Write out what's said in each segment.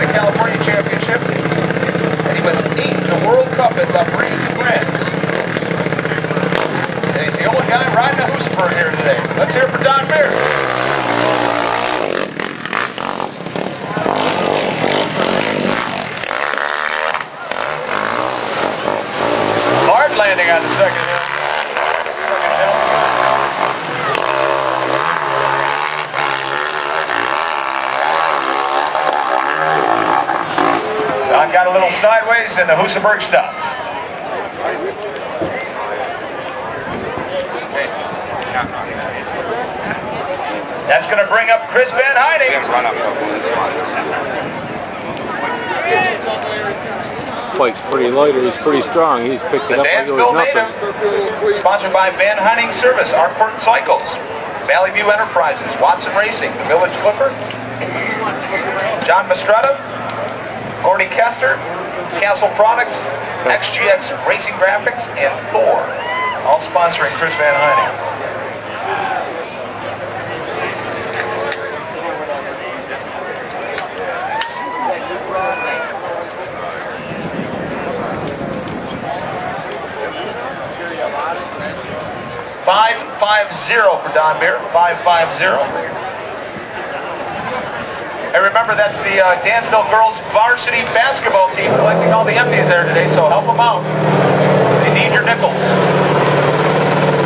the California Championship, and he was 8th the World Cup at Lovic, France. And he's the only guy riding a Husqvarna here today. Let's hear it for Don Beer. Hard landing on the second hill. Don got a little sideways and the Husaberg stopped. That's going to bring up Chris Benhiding. Bike's pretty light, he's pretty strong. He's picked it up like it was nothing. Sponsored by Benhiding Service, Arkport Cycles, Valley View Enterprises, Watson Racing, the Village Clipper, John Mastretta, Gordy Kester, Castle Products, XGX Racing Graphics, and Thor, all sponsoring Chris Benhiding. .550 for Don Beer, 550. And remember, that's the Dansville girls varsity basketball team collecting all the empties there today, so help them out. They need your nickels.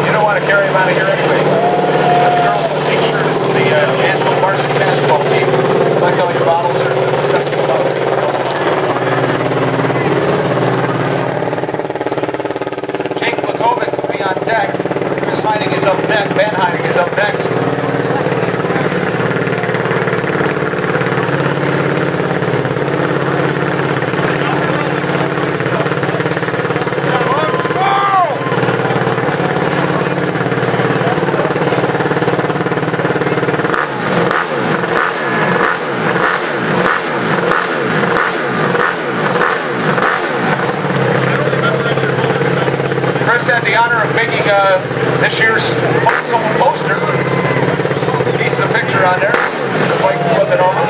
You don't want to carry them out of here anyways. But the girls will make sure that the Dansville varsity basketball team collect all your bottles or something about it. Jake Lovic will be on deck. Benhiding is up next. Benhiding is up next. Chris had the honor of making this year's poster. He's the picture on there. The bike flipping over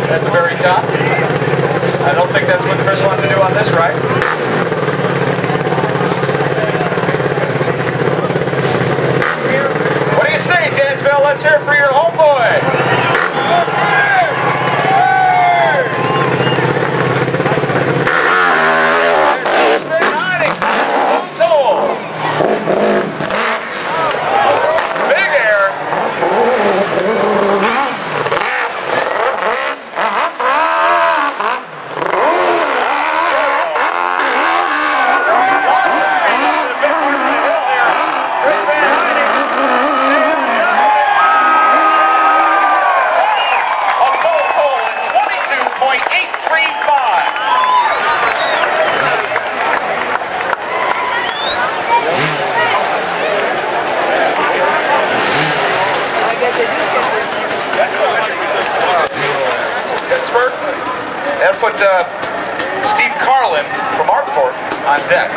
at the very top. I don't think that's what Chris wants to do on this ride. What do you say, Dansville? Let's hear it for your homeboy. And put Steve Carlin from Arkport on deck.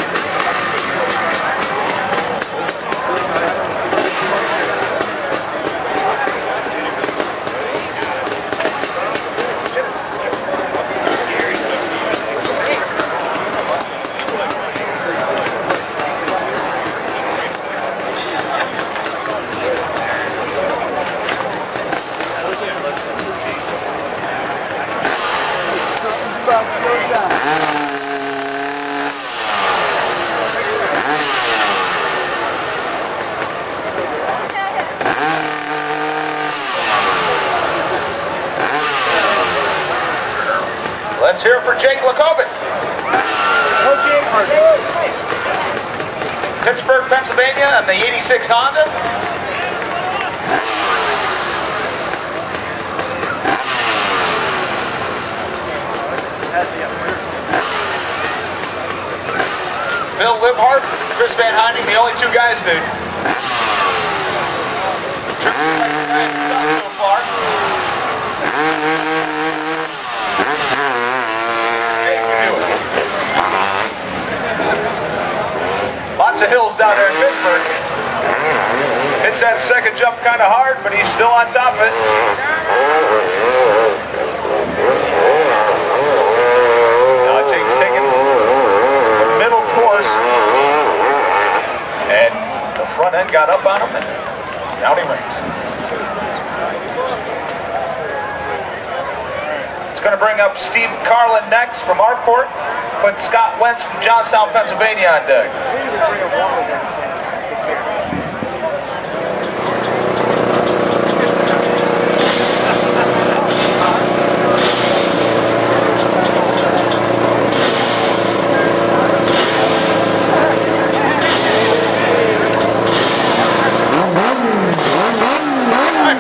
Let's hear it for Jake Lovic. Pittsburgh, Pennsylvania, and the 86 Honda. Phil Libhart, Chris Benhiding, the only two guys that so far. Lots of hills down there in Pittsburgh. Hits that second jump kind of hard, but he's still on top of it. in, got up on him, and down he rings. It's going to bring up Steve Carlin next from Hartford. Put Scott Wentz from Johnstown, Pennsylvania on deck.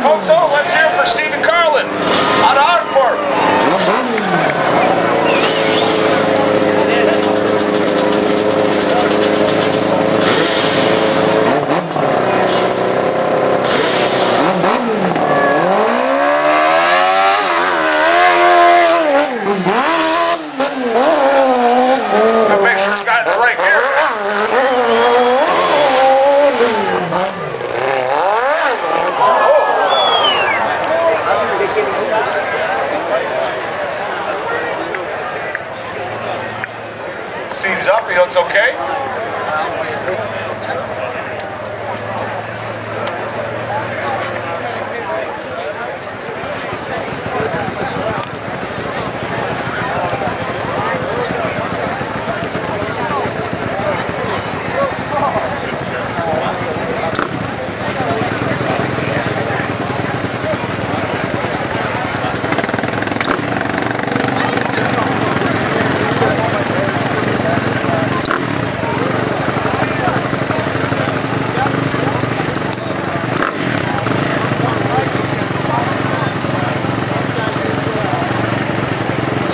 Folks, let's hear it for Stephen Carlin out of Hartford. Make sure Scott's right here. Steve's up, he looks okay.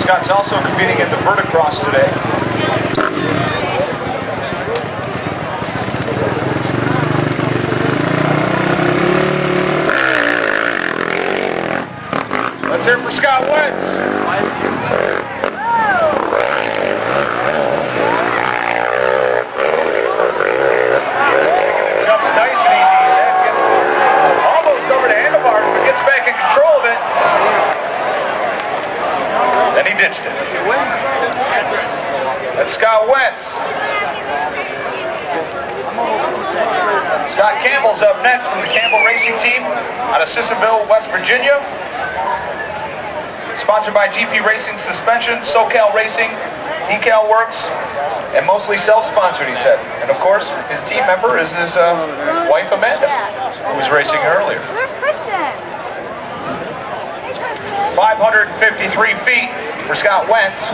Scott's also competing in the MotoCross today. Let's hear it for Scott Wentz. Jumps nice and easy. And gets almost over the handlebars, but gets back in control of it. Then he ditched it. That's Scott Wentz. Scott Campbell's up next from the Campbell Racing Team out of Sissonville, West Virginia. Sponsored by GP Racing Suspension, SoCal Racing, Decal Works, and mostly self-sponsored, he said. And of course, his team member is his wife Amanda, who was racing earlier. 553 feet for Scott Wentz.